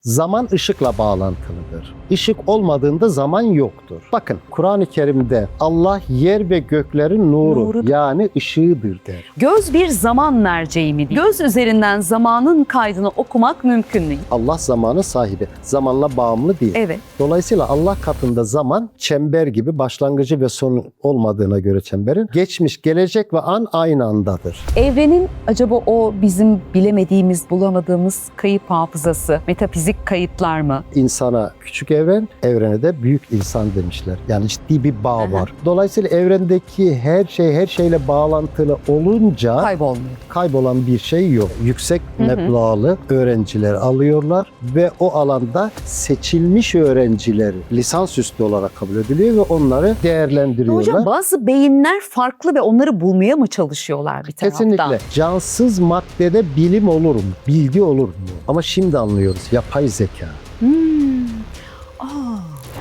Zaman ışıkla bağlantılıdır. Işık olmadığında zaman yoktur. Bakın Kur'an-ı Kerim'de Allah yer ve göklerin nuru yani ışığıdır der. Göz bir zaman merceği mi? Göz üzerinden zamanın kaydını okumak mümkün değil. Allah zamanın sahibi. Zamanla bağımlı değil. Evet. Dolayısıyla Allah katında zaman çember gibi başlangıcı ve sonu olmadığına göre çemberin geçmiş, gelecek ve an aynı andadır. Evrenin acaba o bizim bilemediğimiz, bulamadığımız kayıp hafızası, metafizik kayıtlar mı? İnsana küçük evren, evrene de büyük insan demişler. Yani ciddi bir bağ var. Dolayısıyla evrendeki her şeyle bağlantılı olunca Kaybolmuyor. kaybolan bir şey yok. Yüksek meblağlı öğrenciler alıyorlar ve o alanda seçilmiş öğrencileri lisansüstü olarak kabul ediliyor ve onları değerlendiriyorlar. Hocam bazı beyinler farklı ve onları bulmaya mı çalışıyorlar bir taraftan? Kesinlikle. Cansız maddede bilim olur mu? Bilgi olur mu? Ama şimdi anlıyoruz. Yapay zeka.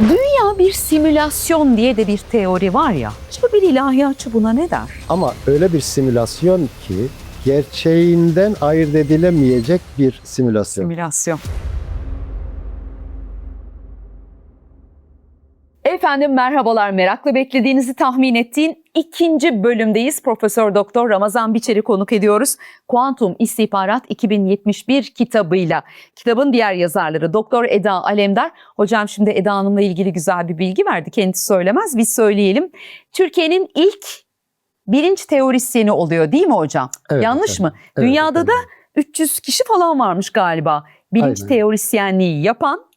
Dünya bir simülasyon diye de bir teori var ya. Acaba bir ilahiyatçı buna ne der? Ama öyle bir simülasyon ki gerçeğinden ayırt edilemeyecek bir simülasyon. Simülasyon. Efendim merhabalar, merakla beklediğinizi tahmin ettiğin ikinci bölümdeyiz. Profesör Doktor Ramazan Biçer'i konuk ediyoruz. Kuantum İstihbarat 2071 kitabıyla. Kitabın diğer yazarları Doktor Eda Alemdar. Hocam şimdi Eda Hanım'la ilgili güzel bir bilgi verdi. Kendisi söylemez, biz söyleyelim. Türkiye'nin ilk bilinç teorisyeni oluyor değil mi hocam? Evet, Yanlış efendim. mı? Evet, Dünyada efendim. da 300 kişi falan varmış galiba. Bilinç Aynen. teorisyenliği yapan.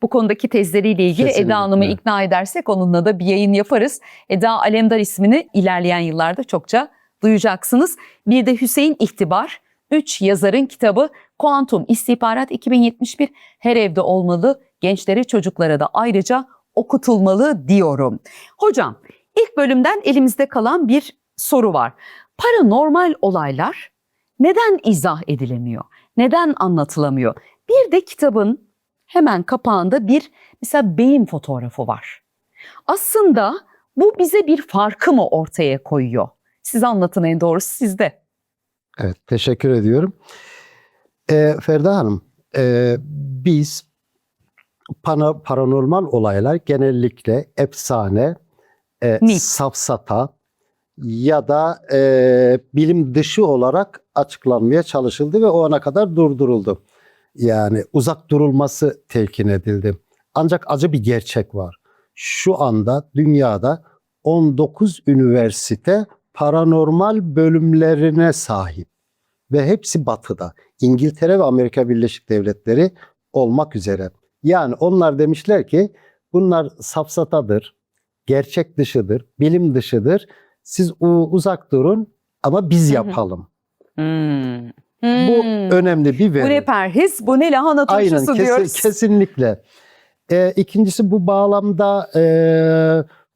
Bu konudaki tezleriyle ilgili Kesinlikle. Eda Hanım'ı ikna edersek onunla da bir yayın yaparız. Eda Alemdar ismini ilerleyen yıllarda çokça duyacaksınız. Bir de Hüseyin İhtibar, 3 yazarın kitabı Kuantum İstihbarat 2071 her evde olmalı, gençlere çocuklara da ayrıca okutulmalı diyorum. Hocam ilk bölümden elimizde kalan bir soru var. Paranormal olaylar neden izah edilemiyor? Neden anlatılamıyor? Bir de kitabın hemen kapağında bir mesela beyin fotoğrafı var. Aslında bu bize bir farkı mı ortaya koyuyor? Siz anlatın, en doğrusu sizde. Evet, teşekkür ediyorum. Ferda Hanım, biz paranormal olaylar genellikle efsane, Mit. safsata ya da bilim dışı olarak açıklanmaya çalışıldı ve o ana kadar durduruldu. Yani uzak durulması telkin edildi. Ancak acı bir gerçek var. Şu anda dünyada 19 üniversite paranormal bölümlerine sahip ve hepsi batıda. İngiltere ve Amerika Birleşik Devletleri olmak üzere. Yani onlar demişler ki bunlar safsatadır, gerçek dışıdır, bilim dışıdır. Siz uzak durun ama biz yapalım. Bu önemli bir veri. Bu ne perhiz, bu ne lahana turşusu diyoruz. Kesinlikle. İkincisi bu bağlamda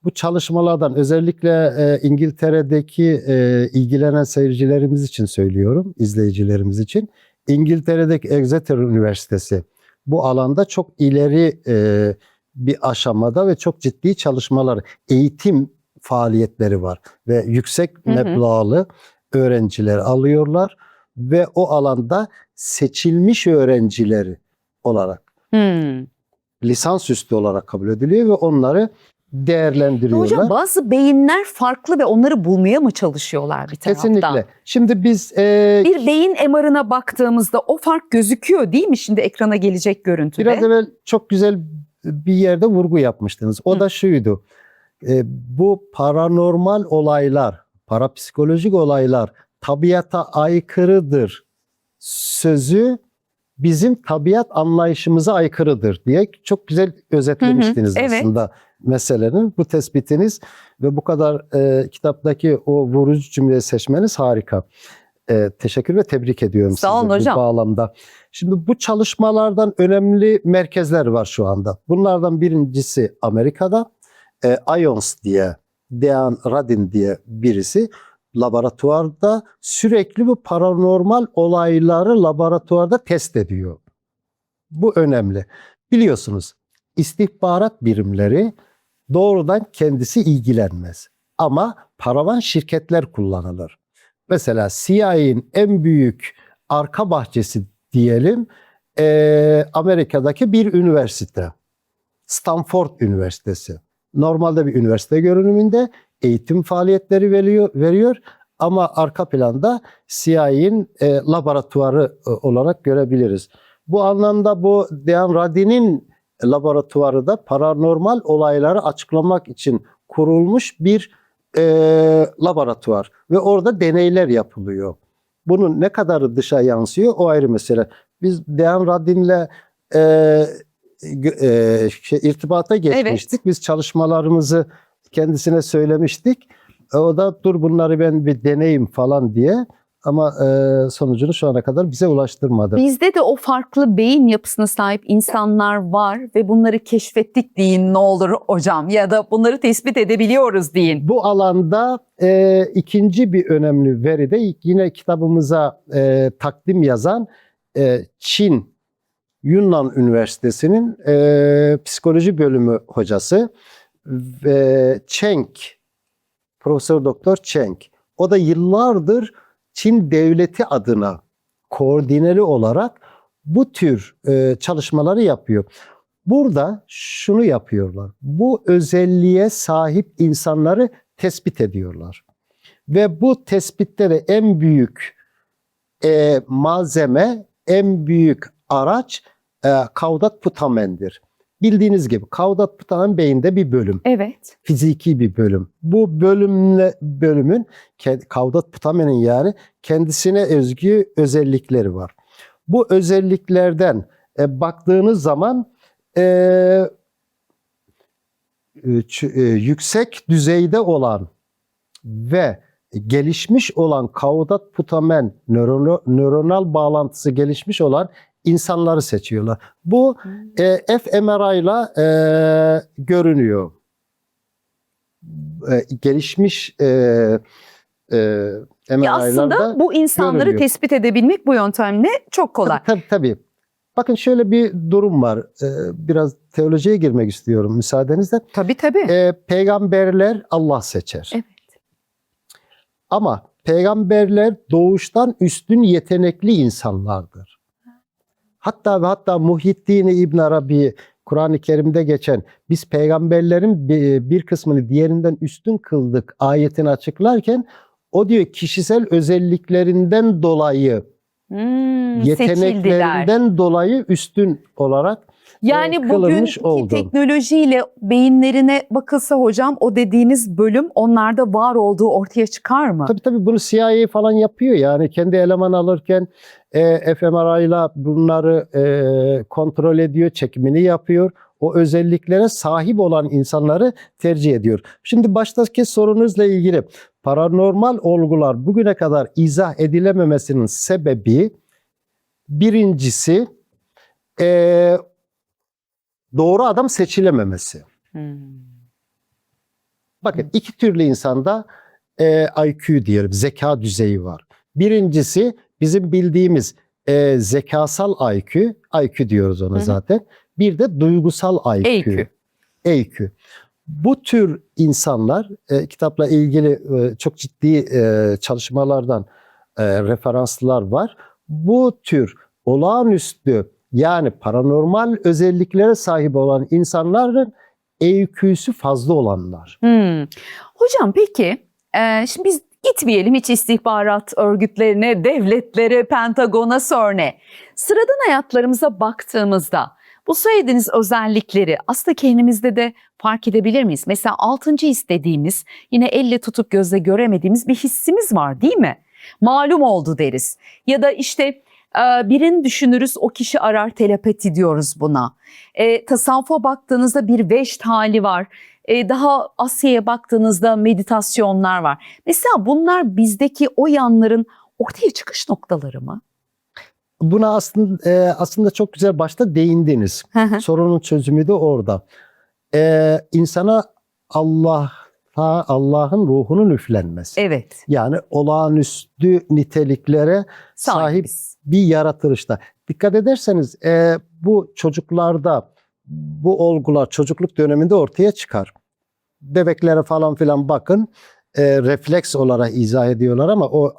bu çalışmalardan özellikle İngiltere'deki ilgilenen seyircilerimiz için söylüyorum, izleyicilerimiz için. İngiltere'deki Exeter Üniversitesi bu alanda çok ileri bir aşamada ve çok ciddi çalışmalar, eğitim faaliyetleri var ve yüksek meblağlı öğrenciler alıyorlar ve o alanda seçilmiş öğrencileri olarak lisansüstü olarak kabul ediliyor ve onları değerlendiriyorlar. Hocam bazı beyinler farklı ve onları bulmaya mı çalışıyorlar bir taraftan? Kesinlikle. Şimdi biz bir beyin MR'ına baktığımızda o fark gözüküyor değil mi şimdi ekrana gelecek görüntüde? biraz evvel çok güzel bir yerde vurgu yapmıştınız. O da şuydu. Bu paranormal olaylar, parapsikolojik olaylar tabiata aykırıdır sözü bizim tabiat anlayışımıza aykırıdır diye çok güzel özetlemiştiniz aslında meselenin. Bu tespitiniz ve bu kadar kitaptaki o vurucu cümleyi seçmeniz harika. Teşekkür ve tebrik ediyorum Sağ olun sizi hocam. bu bağlamda. Şimdi bu çalışmalardan önemli merkezler var şu anda. Bunlardan birincisi Amerika'da. IONS diye, Dean Radin diye birisi laboratuvarda sürekli bu paranormal olayları laboratuvarda test ediyor. Bu önemli. Biliyorsunuz istihbarat birimleri doğrudan kendisi ilgilenmez. Ama paravan şirketler kullanılır. Mesela CIA'nin en büyük arka bahçesi diyelim Amerika'daki bir üniversite. Stanford Üniversitesi. Normalde bir üniversite görünümünde eğitim faaliyetleri veriyor ama arka planda CIA'nin laboratuvarı olarak görebiliriz. Bu anlamda bu Dean Radin'in laboratuvarı da paranormal olayları açıklamak için kurulmuş bir laboratuvar ve orada deneyler yapılıyor. Bunun ne kadarı dışa yansıyor o ayrı mesele. Biz Dean Radin'le irtibata geçmiştik. Evet. Biz çalışmalarımızı kendisine söylemiştik. O da dur bunları ben bir deneyim falan diye ama sonucunu şu ana kadar bize ulaştırmadı. Bizde de o farklı beyin yapısına sahip insanlar var ve bunları keşfettik deyin ne olur hocam ya da bunları tespit edebiliyoruz deyin. Bu alanda ikinci bir önemli veri de yine kitabımıza takdim yazan Çin Yunnan Üniversitesi'nin psikoloji bölümü hocası ve Cheng, Profesör Doktor Cheng. O da yıllardır Çin devleti adına koordineli olarak bu tür çalışmaları yapıyor. Burada şunu yapıyorlar. Bu özelliğe sahip insanları tespit ediyorlar. Ve bu tespitte de en büyük malzeme, en büyük araç Caudat-Putamen'dir. Bildiğiniz gibi Caudat-Putamen beyinde bir bölüm. Evet. Fiziki bir bölüm. Bu bölümün Caudat-Putamen'in yani kendisine özgü özellikleri var. Bu özelliklerden baktığınız zaman yüksek düzeyde olan ve gelişmiş olan Caudat-Putamen nöronal bağlantısı gelişmiş olan insanları seçiyorlar. Bu fMRI ile görünüyor. Gelişmiş MRI'larda Aslında bu insanları görülüyor. tespit edebilmek bu yöntemle çok kolay. Tabii. Bakın şöyle bir durum var. Biraz teolojiye girmek istiyorum müsaadenizle. Tabii. Peygamberler Allah seçer. Evet. Ama peygamberler doğuştan üstün yetenekli insanlardır. Hatta Muhyiddin İbn Arabi Kur'an-ı Kerim'de geçen biz peygamberlerin bir kısmını diğerinden üstün kıldık ayetini açıklarken o diyor kişisel özelliklerinden dolayı yeteneklerinden seçildiler. dolayı üstün olarak Yani kılınmış bugünkü oldu. teknolojiyle beyinlerine bakılsa hocam o dediğiniz bölüm onlarda var olduğu ortaya çıkar mı? Tabii bunu CIA falan yapıyor yani kendi eleman alırken fMRI ile bunları kontrol ediyor, çekimini yapıyor. O özelliklere sahip olan insanları tercih ediyor. Şimdi baştaki sorunuzla ilgili paranormal olgular bugüne kadar izah edilememesinin sebebi birincisi doğru adam seçilememesi. Bakın iki türlü insanda IQ diyelim, zeka düzeyi var. Birincisi bizim bildiğimiz zekasal IQ diyoruz ona zaten. Bir de duygusal IQ. EQ. Bu tür insanlar kitapla ilgili çok ciddi çalışmalardan referanslar var. Bu tür olağanüstü yani paranormal özelliklere sahip olan insanların EQ'sü fazla olanlar. Hocam peki şimdi biz gitmeyelim hiç istihbarat örgütlerine, devletlere, Pentagon'a, CERN'e. Sıradan hayatlarımıza baktığımızda bu söylediğiniz özellikleri aslında kendimizde de fark edebilir miyiz? Mesela 6. his dediğimiz yine elle tutup gözle göremediğimiz bir hissimiz var değil mi? Malum oldu deriz. Ya da işte birini düşünürüz o kişi arar telepati diyoruz buna. Tasavvufa baktığınızda bir veşt hali var. Daha Asya'ya baktığınızda meditasyonlar var. Mesela bunlar bizdeki o yanların ortaya çıkış noktaları mı? Buna aslında çok güzel başta değindiniz. Sorunun çözümü de orada. İnsana Allah'ın ruhunun üflenmesi. Evet. Yani olağanüstü niteliklere sahip bir yaratılışta. Dikkat ederseniz bu çocuklarda bu olgular çocukluk döneminde ortaya çıkar. Bebeklere falan filan bakın. refleks olarak izah ediyorlar ama o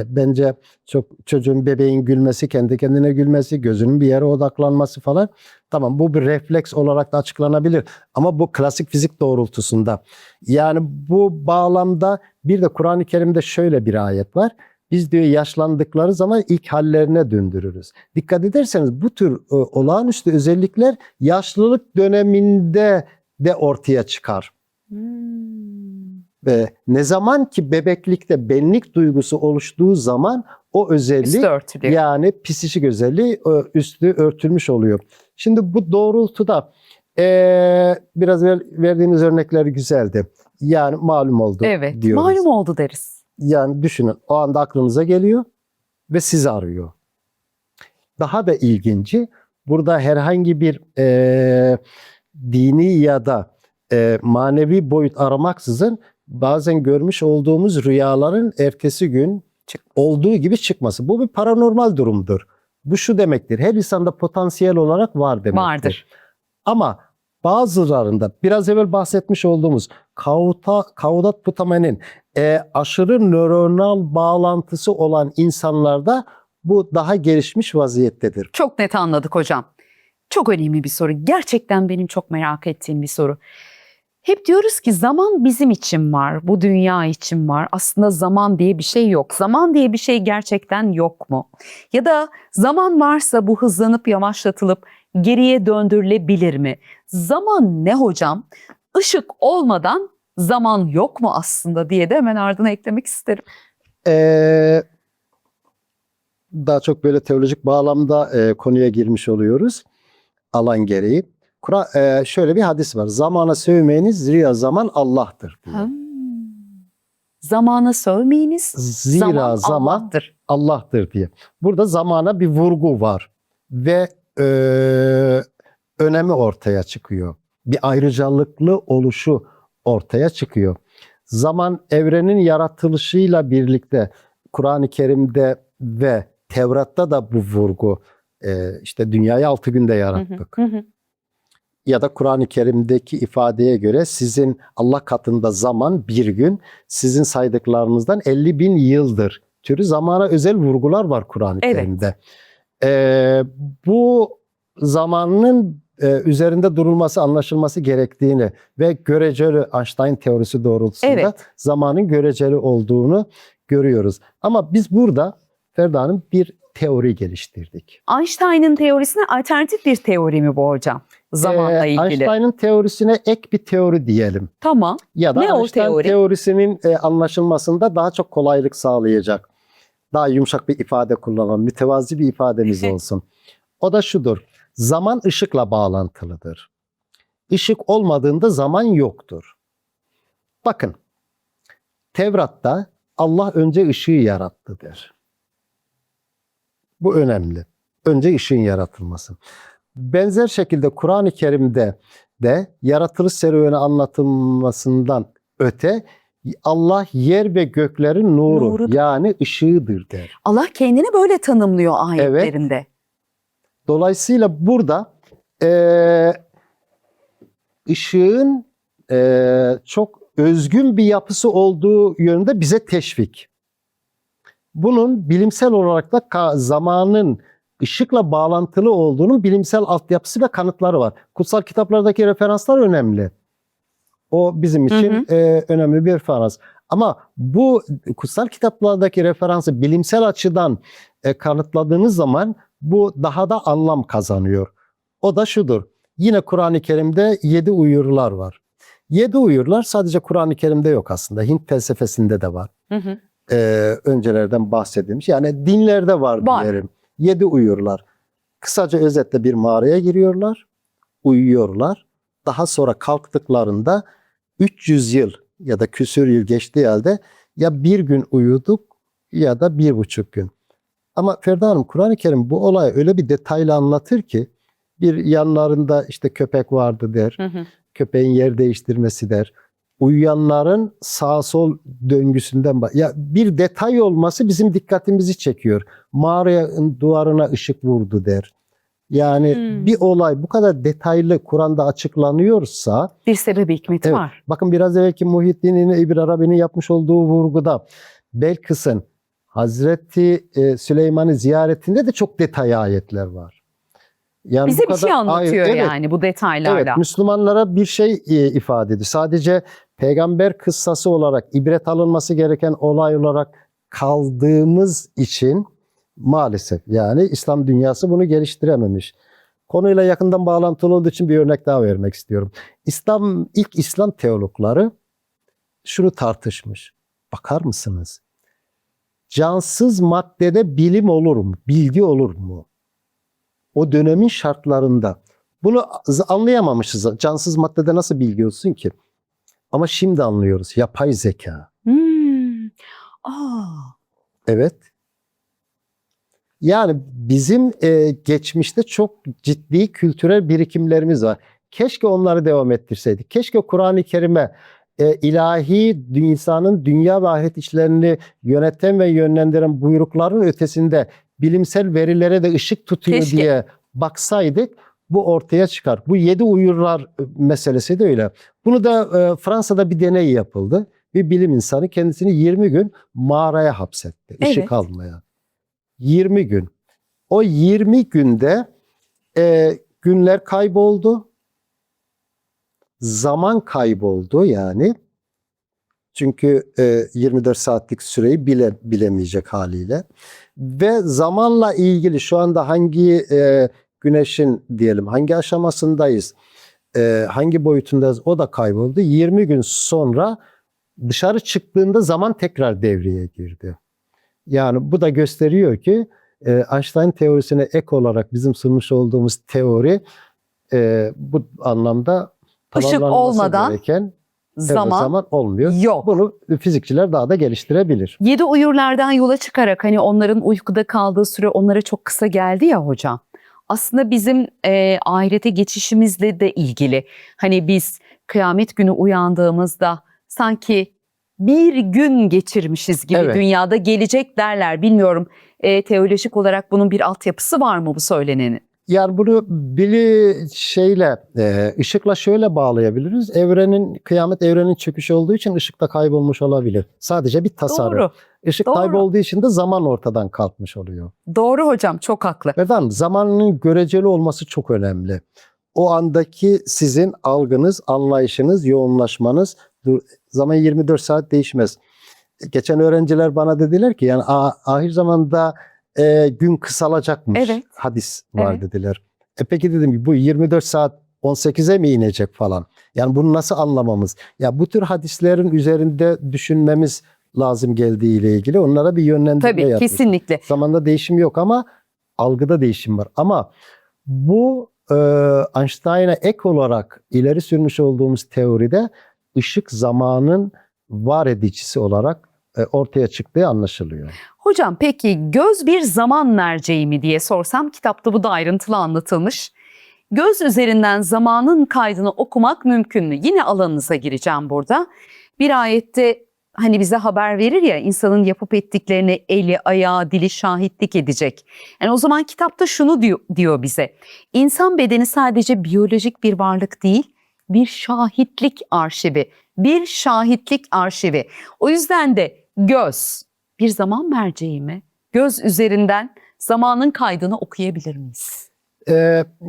bence çok çocuğun bebeğin gülmesi, kendi kendine gülmesi, gözünün bir yere odaklanması falan. Tamam, bu bir refleks olarak da açıklanabilir ama bu klasik fizik doğrultusunda. Yani bu bağlamda bir de Kur'an-ı Kerim'de şöyle bir ayet var. Biz diyor yaşlandıkları zaman ilk hallerine döndürürüz. Dikkat ederseniz bu tür olağanüstü özellikler yaşlılık döneminde de ortaya çıkar. Ve ne zaman ki bebeklikte benlik duygusu oluştuğu zaman o özellik Üstü örtülüyor. yani psikik özelliği üstü örtülmüş oluyor. Şimdi bu doğrultuda biraz verdiğiniz örnekler güzeldi. Yani malum oldu Evet, diyoruz. malum oldu deriz. Yani düşünün, o anda aklınıza geliyor ve sizi arıyor. Daha da ilginci, burada herhangi bir dini ya da manevi boyut aramaksızın bazen görmüş olduğumuz rüyaların ertesi gün olduğu gibi çıkması. Bu bir paranormal durumdur. Bu şu demektir, her insanda potansiyel olarak var demektir. Vardır. Ama bazılarında biraz evvel bahsetmiş olduğumuz Kaudat Putamen'in aşırı nöronal bağlantısı olan insanlarda bu daha gelişmiş vaziyettedir. Çok net anladık hocam. Çok önemli bir soru. Gerçekten benim çok merak ettiğim bir soru. Hep diyoruz ki zaman bizim için var, bu dünya için var. Aslında zaman diye bir şey yok. Zaman diye bir şey gerçekten yok mu? Ya da zaman varsa bu hızlanıp yavaşlatılıp geriye döndürülebilir mi? Zaman ne hocam? Işık olmadan zaman yok mu aslında diye de hemen ardına eklemek isterim. Daha çok böyle teolojik bağlamda konuya girmiş oluyoruz alan gereği. Şöyle bir hadis var. Zamana sövmeyiniz, zira zaman Allah'tır diyor. Zamana sövmeyiniz, Zira zaman Allah'tır. Allah'tır diye. Burada zamana bir vurgu var ve önemi ortaya çıkıyor. Bir ayrıcalıklı oluşu ortaya çıkıyor. Zaman evrenin yaratılışıyla birlikte Kur'an-ı Kerim'de ve Tevrat'ta da bu vurgu, işte dünyayı 6 günde yarattık. Ya da Kur'an-ı Kerim'deki ifadeye göre sizin Allah katında zaman bir gün, sizin saydıklarınızdan 50.000 yıldır türü zamana özel vurgular var Kur'an-ı Kerim'de. Bu zamanın üzerinde durulması, anlaşılması gerektiğini ve göreceli Einstein teorisi doğrultusunda zamanın göreceli olduğunu görüyoruz. Ama biz burada Ferda Hanım bir teori geliştirdik. Einstein'ın teorisine alternatif bir teori mi bu hocam? Zamanla ilgili. Einstein'ın teorisine ek bir teori diyelim. Tamam. Ya da Ne o Einstein teori? teorisinin anlaşılmasında daha çok kolaylık sağlayacak. Daha yumuşak bir ifade kullanalım, mütevazi bir ifademiz olsun. O da şudur. Zaman ışıkla bağlantılıdır. Işık olmadığında zaman yoktur. Bakın, Tevrat'ta Allah önce ışığı yarattı der. Bu önemli. Önce ışığın yaratılması. Benzer şekilde Kur'an-ı Kerim'de de yaratılış serüveni anlatılmasından öte Allah yer ve göklerin nuru yani ışığıdır der. Allah kendini böyle tanımlıyor ayetlerinde. Evet. Dolayısıyla burada ışığın çok özgün bir yapısı olduğu yönünde bize teşvik. Bunun bilimsel olarak da zamanın ışıkla bağlantılı olduğunun bilimsel altyapısı ve kanıtları var. Kutsal kitaplardaki referanslar önemli. O bizim için önemli bir referans. Ama bu kutsal kitaplardaki referansı bilimsel açıdan kanıtladığınız zaman bu daha da anlam kazanıyor. O da şudur. Yine Kur'an-ı Kerim'de 7 uyarılar var. 7 uyarılar sadece Kur'an-ı Kerim'de yok aslında. Hint felsefesinde de var. Öncelerden bahsedilmiş. Yani dinlerde var diyelim. 7 uyarılar. Kısaca özetle bir mağaraya giriyorlar, uyuyorlar. Daha sonra kalktıklarında 300 yıl ya da küsür yıl geçtiği halde ya bir gün uyuduk ya da 1,5 gün. Ama Ferda Hanım, Kur'an-ı Kerim bu olayı öyle bir detaylı anlatır ki bir yanlarında işte köpek vardı der. Köpeğin yer değiştirmesi der. Uyuyanların sağ sol döngüsünden ya bir detay olması bizim dikkatimizi çekiyor. Mağaranın duvarına ışık vurdu der. Yani bir olay bu kadar detaylı Kur'an'da açıklanıyorsa, Bir sebebi hikmeti evet, var. bakın biraz evvelki Muhyiddin İbn Arabi'nin yapmış olduğu vurguda Belkıs'ın Hazreti Süleyman'ı ziyaretinde de çok detay ayetler var. Yani Bize bu bir şey kadar anlatıyor evet, yani bu detaylarla. evet, Müslümanlara bir şey ifade ediyor. Sadece peygamber kıssası olarak ibret alınması gereken olay olarak kaldığımız için maalesef yani İslam dünyası bunu geliştirememiş. Konuyla yakından bağlantılı olduğu için bir örnek daha vermek istiyorum. İlk İslam teologları şunu tartışmış. Bakar mısınız? Cansız maddede bilim olur mu? Bilgi olur mu? O dönemin şartlarında. Bunu anlayamamışız. Cansız maddede nasıl bilgi olsun ki? Ama şimdi anlıyoruz. Yapay zeka. Aa, Evet. Yani bizim geçmişte çok ciddi kültürel birikimlerimiz var. Keşke onları devam ettirseydik. Keşke Kur'an-ı Kerim'e ilahi insanın dünya ve ahiret işlerini yöneten ve yönlendiren buyrukların ötesinde bilimsel verilere de ışık tutuyor Keşke. diye baksaydık bu ortaya çıkar. Bu 7 uyurlar meselesi de öyle. Bunu da Fransa'da bir deney yapıldı. Bir bilim insanı kendisini 20 gün mağaraya hapsetti. Işık Evet. almaya. 20 gün. O 20 günde günler kayboldu. Zaman kayboldu yani. Çünkü 24 saatlik süreyi bilemeyecek haliyle. Ve zamanla ilgili şu anda hangi güneşin diyelim hangi aşamasındayız, hangi boyutundayız o da kayboldu. 20 gün sonra dışarı çıktığında zaman tekrar devreye girdi. Yani bu da gösteriyor ki Einstein teorisine ek olarak bizim sunmuş olduğumuz teori bu anlamda Işık tamamlanması olmadan gereken zaman zaman olmuyor. yok. Bunu fizikçiler daha da geliştirebilir. 7 uyurlardan yola çıkarak hani onların uykuda kaldığı süre onlara çok kısa geldi ya hocam. Aslında bizim ahirete geçişimizle de ilgili. Hani biz kıyamet günü uyandığımızda sanki bir gün geçirmişiz gibi Evet. dünyada gelecek derler. Bilmiyorum teolojik olarak bunun bir altyapısı var mı bu söylenenin? Yani bunu ışıkla şöyle bağlayabiliriz. Kıyamet evrenin çöküşü olduğu için ışıkta kaybolmuş olabilir. Sadece bir tasarım. Doğru. Işık Doğru. kaybolduğu için de zaman ortadan kalkmış oluyor. Doğru hocam, çok haklı. Efendim zamanın göreceli olması çok önemli. O andaki sizin algınız, anlayışınız, yoğunlaşmanız, zaman 24 saat değişmez. Geçen öğrenciler bana dediler ki yani ahir zamanda gün kısalacakmış. Evet. Hadis var Evet. dediler. Peki dedim bu 24 saat 18'e mi inecek falan? Yani bunu nasıl anlamamız? Ya bu tür hadislerin üzerinde düşünmemiz lazım geldiğiyle ilgili. Onlara bir yönlendirme Tabii, yapmış. kesinlikle. Zamanda değişim yok ama algıda değişim var. Ama bu Einstein'a ek olarak ileri sürmüş olduğumuz teoride ışık zamanın var edicisi olarak ortaya çıktığı anlaşılıyor. Hocam peki göz bir zaman merceği mi diye sorsam, kitapta bu da ayrıntılı anlatılmış. Göz üzerinden zamanın kaydını okumak mümkün mü? Yine alanınıza gireceğim burada. Bir ayette hani bize haber verir ya, insanın yapıp ettiklerine eli, ayağı, dili şahitlik edecek. Yani o zaman kitapta şunu diyor bize. İnsan bedeni sadece biyolojik bir varlık değil, bir şahitlik arşivi. Bir şahitlik arşivi. O yüzden de göz bir zaman merceği mi? Göz üzerinden zamanın kaydını okuyabilir miyiz?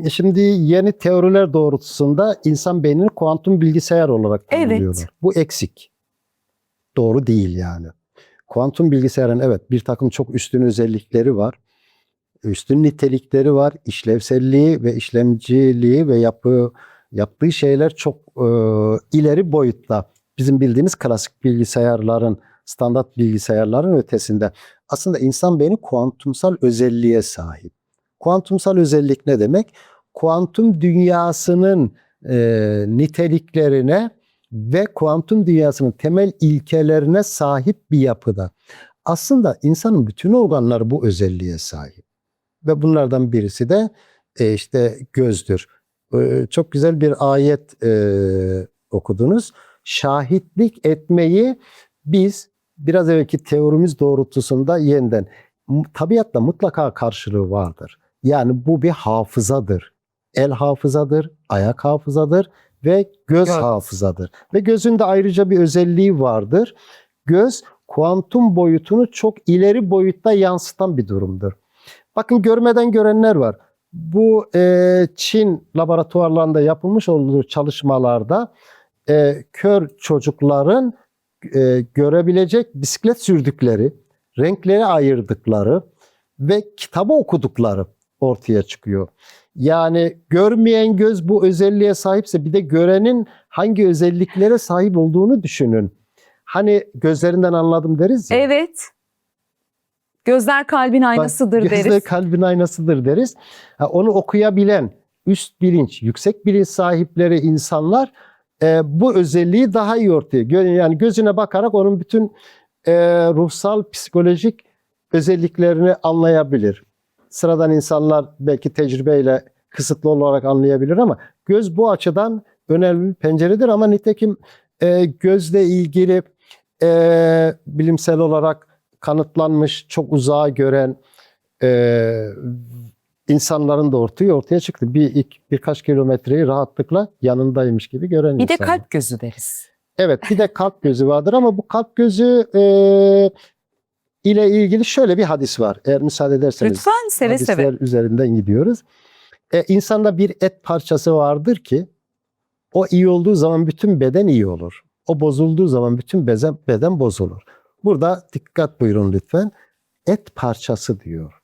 Şimdi yeni teoriler doğrultusunda insan beynini kuantum bilgisayar olarak tanımlıyorlar. Evet. Bu eksik. Doğru değil yani. Kuantum bilgisayarın evet bir takım çok üstün özellikleri var. Üstün nitelikleri var. İşlevselliği ve işlemciliği ve yaptığı şeyler çok ileri boyutta. Bizim bildiğimiz klasik bilgisayarların, standart bilgisayarların ötesinde. Aslında insan beyni kuantumsal özelliğe sahip. Kuantumsal özellik ne demek? Kuantum dünyasının niteliklerine ve kuantum dünyasının temel ilkelerine sahip bir yapıda. Aslında insanın bütün organları bu özelliğe sahip. Ve bunlardan birisi de işte gözdür. Çok güzel bir ayet okudunuz. Şahitlik etmeyi biz biraz evvelki teorimiz doğrultusunda yeniden tabiatla mutlaka karşılığı vardır. Yani bu bir hafızadır. El hafızadır, ayak hafızadır ve göz Evet. hafızadır. Ve gözün de ayrıca bir özelliği vardır. Göz kuantum boyutunu çok ileri boyutta yansıtan bir durumdur. Bakın görmeden görenler var. Bu Çin laboratuvarlarında yapılmış olduğu çalışmalarda kör çocukların görebilecek bisiklet sürdükleri, renkleri ayırdıkları ve kitabı okudukları ortaya çıkıyor. Yani görmeyen göz bu özelliğe sahipse bir de görenin hangi özelliklere sahip olduğunu düşünün. Hani gözlerinden anladım deriz ya. Evet. Gözler kalbin aynasıdır Gözler deriz. kalbin aynasıdır deriz. Onu okuyabilen, üst bilinç, yüksek bilinç sahipleri insanlar bu özelliği daha iyi ortaya. Yani gözüne bakarak onun bütün ruhsal, psikolojik özelliklerini anlayabilir. Sıradan insanlar belki tecrübeyle kısıtlı olarak anlayabilir ama göz bu açıdan önemli bir penceredir. Ama nitekim gözle ilgili bilimsel olarak kanıtlanmış, çok uzağa gören insanların da ortaya çıktı. Birkaç kilometreyi rahatlıkla yanındaymış gibi gören Bir de insanlar. kalp gözü deriz. Evet, bir de kalp gözü vardır ama bu kalp gözü ile ilgili şöyle bir hadis var. Eğer müsaade ederseniz. Lütfen, seve hadisler seve. üzerinden gidiyoruz. İnsanda bir et parçası vardır ki o iyi olduğu zaman bütün beden iyi olur. O bozulduğu zaman bütün beden bozulur. Burada dikkat buyurun lütfen. Et parçası diyor.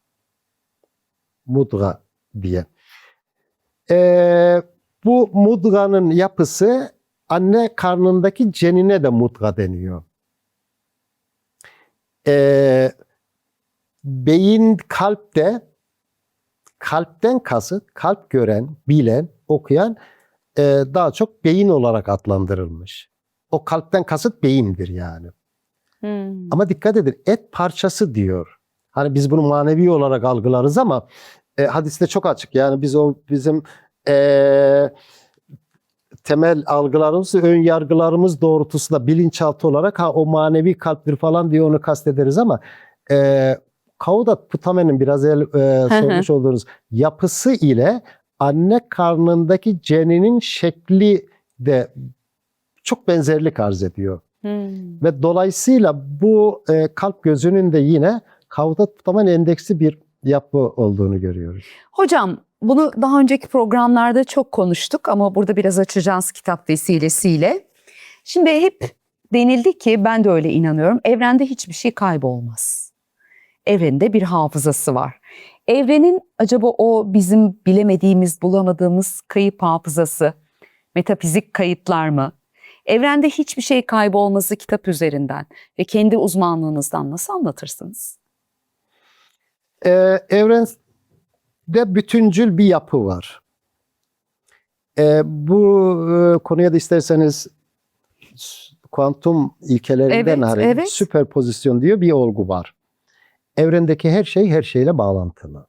Mudga diye. Bu mudganın yapısı anne karnındaki cenine de mudga deniyor. Beyin kalpten kasıt, kalp gören, bilen, okuyan daha çok beyin olarak adlandırılmış. O kalpten kasıt beyindir yani. Ama dikkat edin, et parçası diyor. Hani biz bunu manevi olarak algılarız ama hadiste çok açık. Yani bizim temel algılarımız, ön yargılarımız doğrultusunda bilinçaltı olarak o manevi kalptir falan diye onu kastederiz ama Kaudat Putamen'in biraz sormuş olduğunuz yapısı ile anne karnındaki ceninin şekli de çok benzerlik arz ediyor. Ve dolayısıyla bu kalp gözünün de yine Kaudat Putamen endeksli bir yapı olduğunu görüyoruz. Hocam, bunu daha önceki programlarda çok konuştuk ama burada biraz açacağız kitap vesilesiyle. Şimdi hep denildi ki, ben de öyle inanıyorum, evrende hiçbir şey kaybolmaz. Evrende bir hafızası var. Evrenin acaba o bizim bilemediğimiz, bulamadığımız kayıp hafızası, metafizik kayıtlar mı? Evrende hiçbir şey kaybolmazı kitap üzerinden ve kendi uzmanlığınızdan nasıl anlatırsınız? Evrende bütüncül bir yapı var. Bu konuya da isterseniz kuantum ilkelerinden hareket süperpozisyon diyor bir olgu var. Evrendeki her şey her şeyle bağlantılı.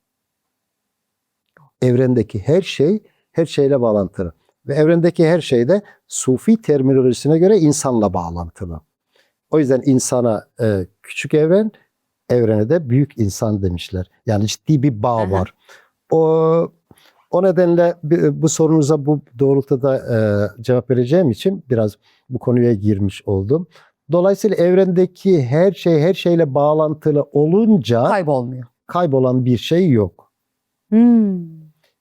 Evrendeki her şey her şeyle bağlantılı. Ve evrendeki her şey de Sufi terminolojisine göre insanla bağlantılı. O yüzden insana küçük evren, evrene de büyük insan demişler. Yani ciddi bir bağ var. O nedenle bu sorunuza bu doğrultuda cevap vereceğim için biraz bu konuya girmiş oldum. Dolayısıyla evrendeki her şey her şeyle bağlantılı olunca kaybolan bir şey yok.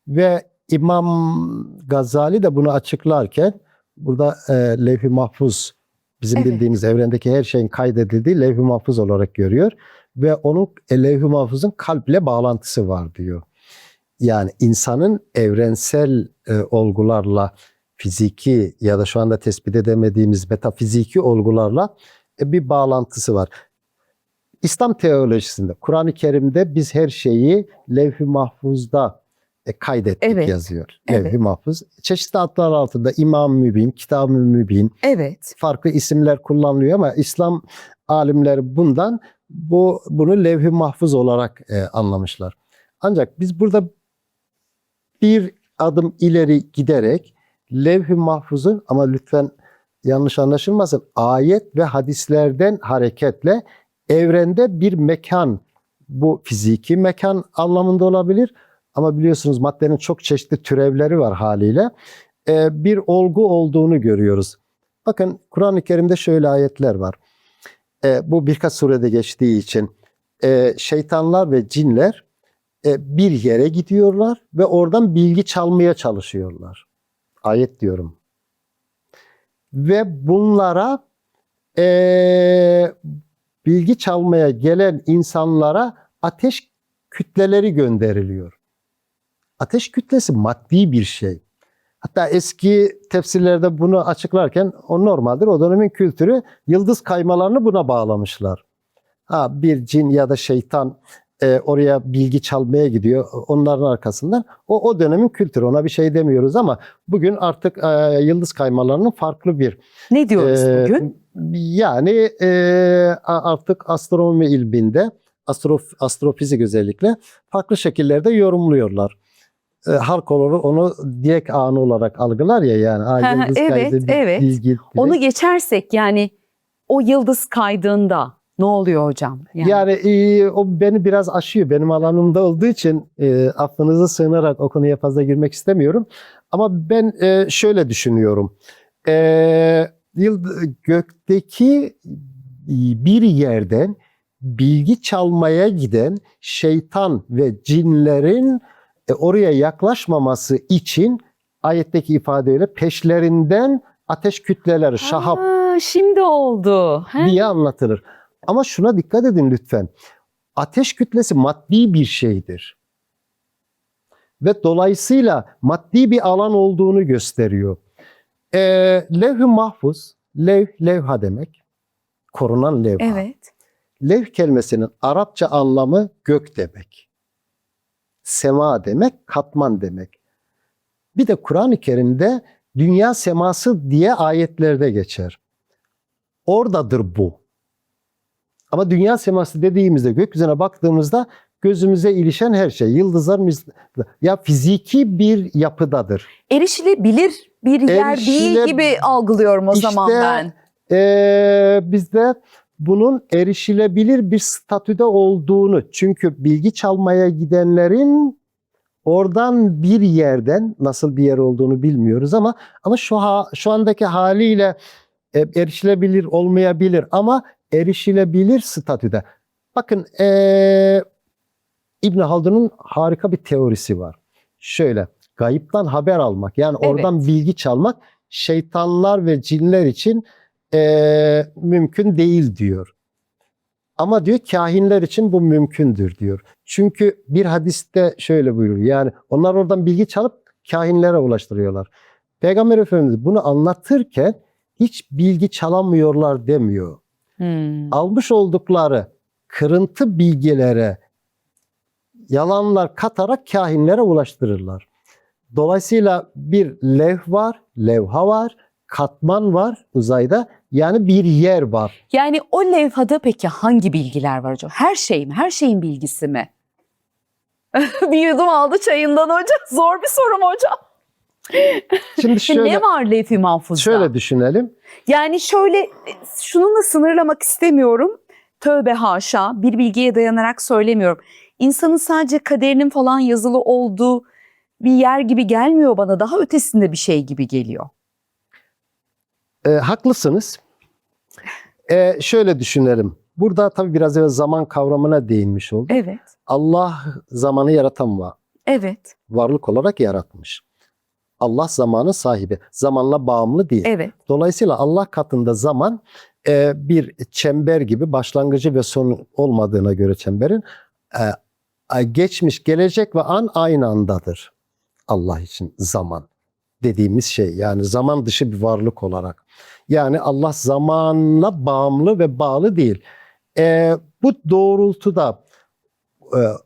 Ve İmam Gazali de bunu açıklarken burada Levh-i Mahfuz bizim bildiğimiz evrendeki her şeyin kaydedildiği Levh-i Mahfuz olarak görüyor. Ve onun Levh-i Mahfuz'un kalple bağlantısı var diyor. Yani insanın evrensel olgularla fiziki ya da şu anda tespit edemediğimiz metafiziki olgularla bir bağlantısı var. İslam teolojisinde, Kur'an-ı Kerim'de biz her şeyi Levh-i Mahfuz'da kaydettik yazıyor. Levh-i Mahfuz. Çeşitli adlar altında İmam-ı Mübin, Kitab-ı Mübin farklı isimler kullanılıyor ama İslam alimleri bunu Levh-i Mahfuz olarak anlamışlar. Ancak biz burada bir adım ileri giderek Levh-i Mahfuz'un, ama lütfen yanlış anlaşılmasın, ayet ve hadislerden hareketle evrende bir mekan, bu fiziki mekan anlamında olabilir, Ama biliyorsunuz maddenin çok çeşitli türevleri var haliyle. Bir olgu olduğunu görüyoruz. Bakın Kur'an-ı Kerim'de şöyle ayetler var. Bu birkaç surede geçtiği için şeytanlar ve cinler bir yere gidiyorlar ve oradan bilgi çalmaya çalışıyorlar. Ayet diyorum. Ve bunlara bilgi çalmaya gelen insanlara ateş kütleleri gönderiliyor. Ateş kütlesi maddi bir şey. Hatta eski tefsirlerde bunu açıklarken o normaldir. O dönemin kültürü yıldız kaymalarını buna bağlamışlar. Bir cin ya da şeytan oraya bilgi çalmaya gidiyor onların arkasından. O dönemin kültürü, ona bir şey demiyoruz ama bugün artık yıldız kaymalarının farklı bir... Ne diyoruz bugün? Yani artık astronomi ilminde, astrofizik özellikle farklı şekillerde yorumluyorlar. Halk onu direkt anı olarak algılar ya, yani yıldız kaydı evet. bilgi. Onu geçersek yani o yıldız kaydığında ne oluyor hocam? Yani o beni biraz aşıyor. Benim alanımda olduğu için affınıza sığınarak o konuya fazla girmek istemiyorum. Ama ben şöyle düşünüyorum. Gökteki bir yerden bilgi çalmaya giden şeytan ve cinlerin oraya yaklaşmaması için ayetteki ifadeyle peşlerinden ateş kütleleri, şahap Şimdi oldu. diye anlatılır. Ama şuna dikkat edin lütfen. Ateş kütlesi maddi bir şeydir. Ve dolayısıyla maddi bir alan olduğunu gösteriyor. Levh-i mahfuz, levha demek. Korunan levha. Evet. Levh kelimesinin Arapça anlamı gök demek. Sema demek, katman demek. Bir de Kur'an-ı Kerim'de dünya seması diye ayetlerde geçer. Oradadır bu. Ama dünya seması dediğimizde, gökyüzüne baktığımızda gözümüze ilişen her şey, yıldızlar, ya fiziki bir yapıdadır. Erişilebilir bir yer değil gibi algılıyorum o zaman ben. Bizde bunun erişilebilir bir statüde olduğunu, çünkü bilgi çalmaya gidenlerin oradan bir yerden, nasıl bir yer olduğunu bilmiyoruz ama şu andaki haliyle erişilebilir olmayabilir ama erişilebilir statüde. Bakın İbn Haldun'un harika bir teorisi var. Şöyle, gayipten haber almak, yani oradan bilgi çalmak şeytanlar ve cinler için mümkün değil diyor. Ama diyor kahinler için bu mümkündür diyor. Çünkü bir hadiste şöyle buyuruyor. Yani onlar oradan bilgi çalıp kahinlere ulaştırıyorlar. Peygamber Efendimiz bunu anlatırken hiç bilgi çalamıyorlar demiyor. Almış oldukları kırıntı bilgilere yalanlar katarak kahinlere ulaştırırlar. Dolayısıyla bir levha var, katman var uzayda. Yani bir yer var. Yani o levhada peki hangi bilgiler var hocam? Her şey mi? Her şeyin bilgisi mi? Bir yudum aldı çayından hocam. Zor bir sorum hocam. Şimdi şöyle, ne var levh-i mahfuzda? Şöyle düşünelim. Yani şöyle, şununla sınırlamak istemiyorum. Tövbe haşa, bir bilgiye dayanarak söylemiyorum. İnsanın sadece kaderinin falan yazılı olduğu bir yer gibi gelmiyor bana. Daha ötesinde bir şey gibi geliyor. Haklısınız. Şöyle düşünelim. Burada tabii biraz evvel zaman kavramına değinmiş olduk. Evet. Allah zamanı yaratan var. Evet. Varlık olarak yaratmış. Allah zamanın sahibi. Zamanla bağımlı değil. Evet. Dolayısıyla Allah katında zaman bir çember gibi, başlangıcı ve sonu olmadığına göre çemberin geçmiş, gelecek ve an aynı andadır. Allah için zaman dediğimiz şey, yani zaman dışı bir varlık olarak. Yani Allah zamanla bağımlı ve bağlı değil. Bu doğrultuda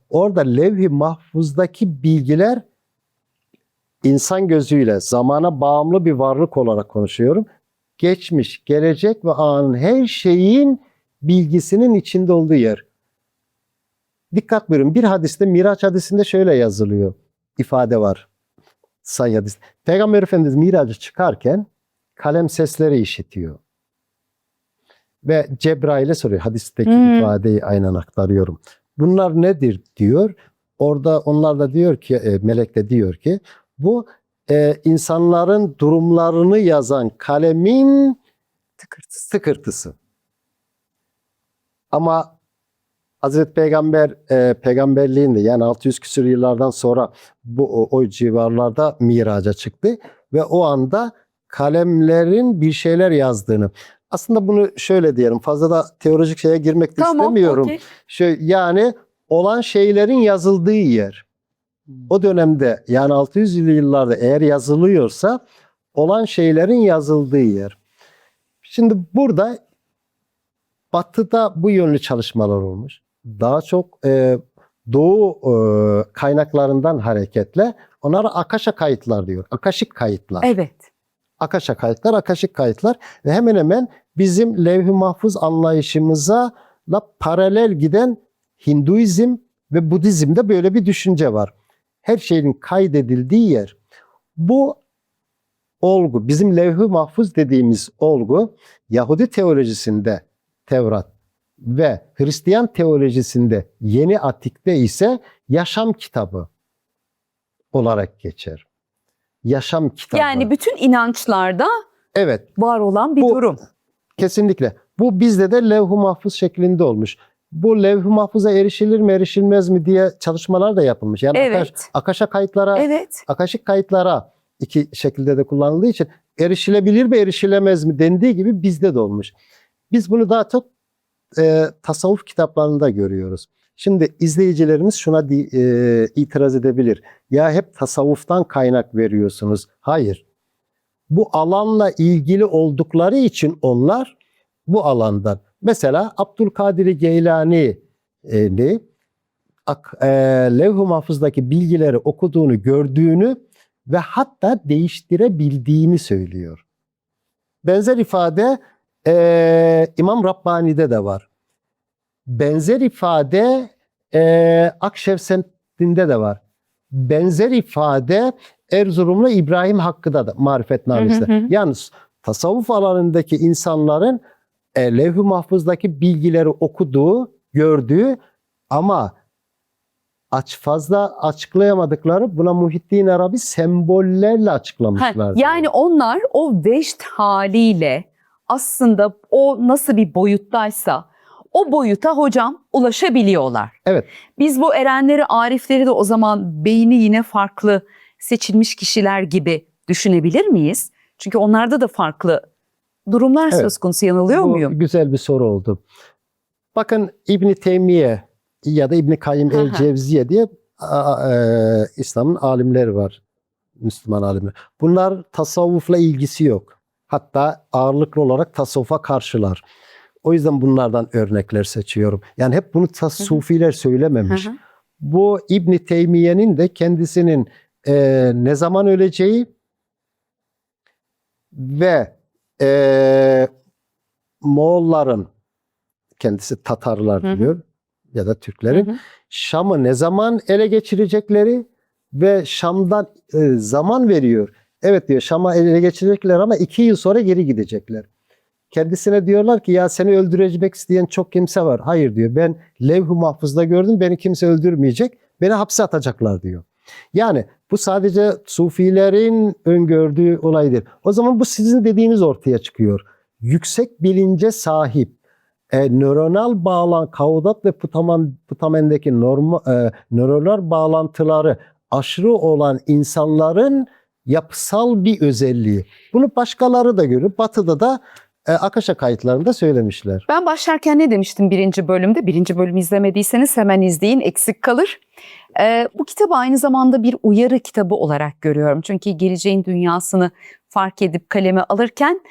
orada levh-i mahfuzdaki bilgiler insan gözüyle zamana bağımlı bir varlık olarak konuşuyorum. Geçmiş, gelecek ve anın her şeyin bilgisinin içinde olduğu yer. Dikkat buyurun, bir hadiste, Miraç hadisinde şöyle yazılıyor. İfade var. Sahih hadis. Peygamber Efendimiz Miraç'a çıkarken kalem sesleri işitiyor. Ve Cebrail'e soruyor. Hadisteki ifadeyi aynen aktarıyorum. Bunlar nedir diyor. orada onlar da diyor ki, melek de diyor ki bu insanların durumlarını yazan kalemin tıkırtısı. Ama Hazreti Peygamber peygamberliğinde yani 600 küsur yıllardan sonra o civarlarda miraca çıktı ve o anda kalemlerin bir şeyler yazdığını. Aslında bunu şöyle diyelim, fazla da teolojik şeye girmek de istemiyorum. Okay. Yani olan şeylerin yazıldığı yer. O dönemde yani 600'lü yıllarda eğer yazılıyorsa olan şeylerin yazıldığı yer. Şimdi burada Batı'da bu yönlü çalışmalar olmuş. Daha çok Doğu kaynaklarından hareketle onlara Akasha kayıtlar diyor. Akaşik kayıtlar. Evet. Akasha kayıtlar, akaşik kayıtlar ve hemen hemen bizim levh-i mahfuz anlayışımıza da paralel giden Hinduizm ve Budizm'de böyle bir düşünce var. Her şeyin kaydedildiği yer. Bu olgu, bizim levh-i mahfuz dediğimiz olgu Yahudi teolojisinde Tevrat ve Hristiyan teolojisinde Yeni Atik'te ise yaşam kitabı olarak geçer. Yaşam kitabı. Yani bütün inançlarda evet, var olan bir durum. Kesinlikle. Bu bizde de levh-i mahfuz şeklinde olmuş. Bu levh-i mahfuza erişilir mi erişilmez mi diye çalışmalar da yapılmış. Yani Evet. Akasha kayıtlara, Evet. akaşik kayıtlara iki şekilde de kullanıldığı için erişilebilir mi erişilemez mi dendiği gibi bizde de olmuş. Biz bunu daha çok tasavvuf kitaplarında görüyoruz. Şimdi izleyicilerimiz şuna itiraz edebilir. Ya hep tasavvuftan kaynak veriyorsunuz. Hayır. Bu alanla ilgili oldukları için onlar bu alandan. Mesela Abdülkadir Geylani'ni levh-i mahfuzdaki bilgileri okuduğunu, gördüğünü ve hatta değiştirebildiğini söylüyor. Benzer ifade İmam Rabbani'de de var. Benzer ifade Akşevsent'inde de var. Benzer ifade Erzurumlu İbrahim Hakkı'da da Marifetnamesi'de. Yalnız tasavvuf alanındaki insanların levh-i mahfuzdaki bilgileri okuduğu, gördüğü ama fazla açıklayamadıkları buna Muhittin Arabi sembollerle açıklamışlar. Yani onlar o veşt haliyle aslında o nasıl bir boyuttaysa o boyuta hocam ulaşabiliyorlar. Evet. Biz bu erenleri, arifleri de o zaman beyni yine farklı seçilmiş kişiler gibi düşünebilir miyiz? Çünkü onlarda da farklı durumlar söz konusu, yanılıyor muyum? Bu güzel bir soru oldu. Bakın İbn-i Teymiye ya da İbn-i Kayyim el-Cevziye diye İslam'ın alimleri var. Müslüman alimler. Bunlar tasavvufla ilgisi yok. Hatta ağırlıklı olarak tasavvufa karşılar. O yüzden bunlardan örnekler seçiyorum. Yani hep bunu Sufiler söylememiş. Bu İbn-i Teymiye'nin de kendisinin ne zaman öleceği ve Moğolların, kendisi Tatarlar diyor ya da Türklerin Şam'ı ne zaman ele geçirecekleri ve Şam'dan zaman veriyor. Evet diyor, Şam'a ele geçirecekler ama 2 yıl sonra geri gidecekler. Kendisine diyorlar ki ya seni öldürecek isteyen çok kimse var. Hayır diyor, ben levh-i mahfuzda gördüm, beni kimse öldürmeyecek, beni hapse atacaklar diyor. Yani bu sadece Sufilerin öngördüğü olaydır. O zaman bu sizin dediğiniz ortaya çıkıyor. Yüksek bilince sahip, nöronal Kaudat ve Putamen'deki nöronal bağlantıları aşırı olan insanların yapısal bir özelliği. Bunu başkaları da görür. Batı'da da Akasha kayıtlarında söylemişler. Ben başlarken ne demiştim birinci bölümde? Birinci bölümü izlemediyseniz hemen izleyin, eksik kalır. Bu kitabı aynı zamanda bir uyarı kitabı olarak görüyorum. Çünkü geleceğin dünyasını fark edip kaleme alırken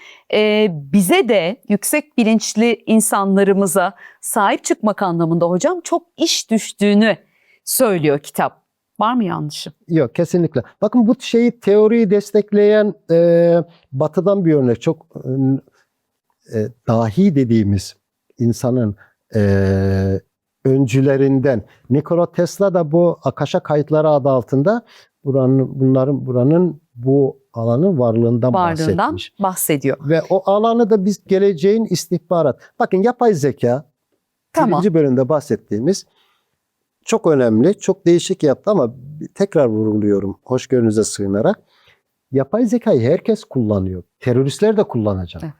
bize de yüksek bilinçli insanlarımıza sahip çıkmak anlamında hocam çok iş düştüğünü söylüyor kitap. Var mı yanlışım? Yok, kesinlikle. Bakın bu teoriyi destekleyen Batı'dan bir örnek. Çok dahi dediğimiz insanın öncülerinden Nikola Tesla da bu Akasha kayıtları adı altında buranın bu alanın varlığından bahsediyor. Ve o alanı da biz geleceğin istihbarat. Bakın yapay zeka, birinci bölümde bahsettiğimiz çok önemli, çok değişik yaptı ama tekrar vurguluyorum hoşgörünüze sığınarak. Yapay zekayı herkes kullanıyor. Teröristler de kullanacak. Evet.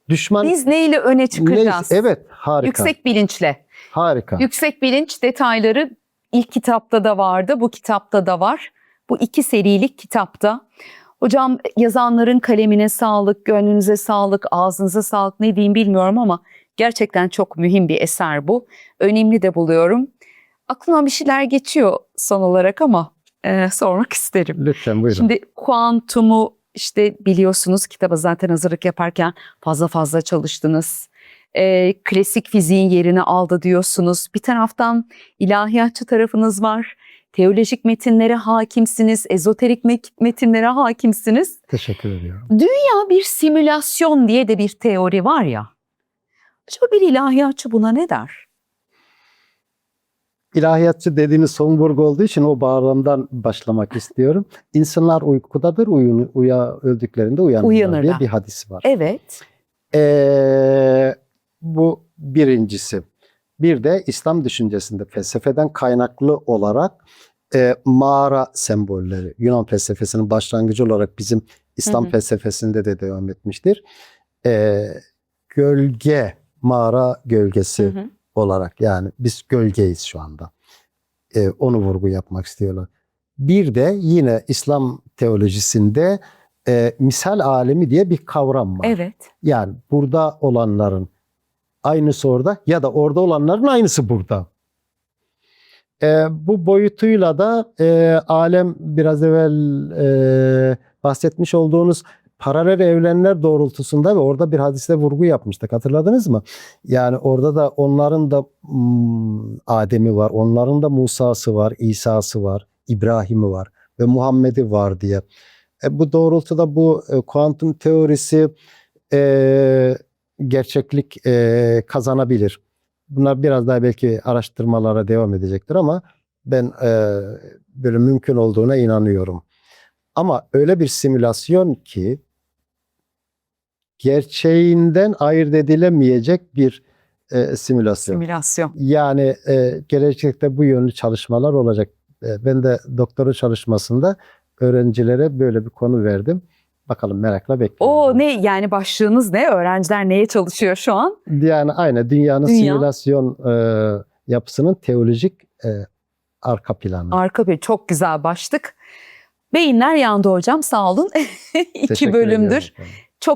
Düşman Biz neyle öne çıkacağız? Evet, harika. Yüksek bilinçle. Harika. Yüksek bilinç detayları ilk kitapta da vardı, bu kitapta da var. Bu 2 serilik kitapta. Hocam yazanların kalemine sağlık, gönlünüze sağlık, ağzınıza sağlık ne diyeyim bilmiyorum ama gerçekten çok mühim bir eser bu. Önemli de buluyorum. Aklımdan bir şeyler geçiyor son olarak ama sormak isterim. Lütfen buyurun. Şimdi kuantumu işte biliyorsunuz kitaba zaten hazırlık yaparken fazla çalıştınız. Klasik fiziğin yerini aldı diyorsunuz. Bir taraftan ilahiyatçı tarafınız var. Teolojik metinlere hakimsiniz, ezoterik metinlere hakimsiniz. Teşekkür ediyorum. Ya bir simülasyon diye de bir teori var ya. Acaba bir ilahiyatçı buna ne der? İlahiyatçı dediğiniz son vurgu olduğu için o bağlamdan başlamak istiyorum. İnsanlar uykudadır, öldüklerinde uyanırlar diye bir hadis var. Evet. Bu birincisi. Bir de İslam düşüncesinde felsefeden kaynaklı olarak mağara sembolleri, Yunan felsefesinin başlangıcı olarak bizim İslam felsefesinde de devam etmiştir. Gölge, mağara gölgesi olarak, yani biz gölgeyiz şu anda. Onu vurgu yapmak istiyorlar. Bir de yine İslam teolojisinde misal alemi diye bir kavram var. Evet. Yani burada olanların aynısı orada ya da orada olanların aynısı burada. Bu boyutuyla da alem biraz evvel bahsetmiş olduğunuz paralel evrenler doğrultusunda ve orada bir hadiste vurgu yapmıştık. Hatırladınız mı? Yani orada da onların da Adem'i var, onların da Musa'sı var, İsa'sı var, İbrahim'i var ve Muhammed'i var diye. Bu doğrultuda bu kuantum teorisi gerçeklik kazanabilir. Bunlar biraz daha belki araştırmalara devam edecektir ama ben böyle mümkün olduğuna inanıyorum. Ama öyle bir simülasyon ki gerçeğinden ayırt edilemeyecek bir simülasyon. Simülasyon. Yani gelecekte bu yönlü çalışmalar olacak. Ben de doktora çalışmasında öğrencilere böyle bir konu verdim. Bakalım merakla bekliyorum. O ne yani başlığınız ne? Öğrenciler neye çalışıyor şu an? Yani aynı dünyanın simülasyon yapısının teolojik arka planı. Arka bir çok güzel başlık. Beyinler yandı hocam, sağ olun. 2 Teşekkür bölümdür. ediyorum.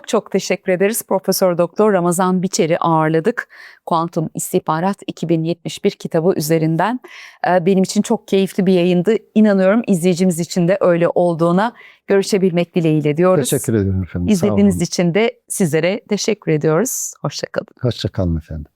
Çok teşekkür ederiz. Profesör Doktor Ramazan Biçer'i ağırladık. Kuantum İstihbarat 2071 kitabı üzerinden. Benim için çok keyifli bir yayındı. İnanıyorum izleyicimiz için de öyle olduğuna görüşebilmek dileğiyle diyoruz. Teşekkür ediyorum efendim. İzlediğiniz için de sizlere teşekkür ediyoruz. Hoşça kalın. Hoşça kalın efendim.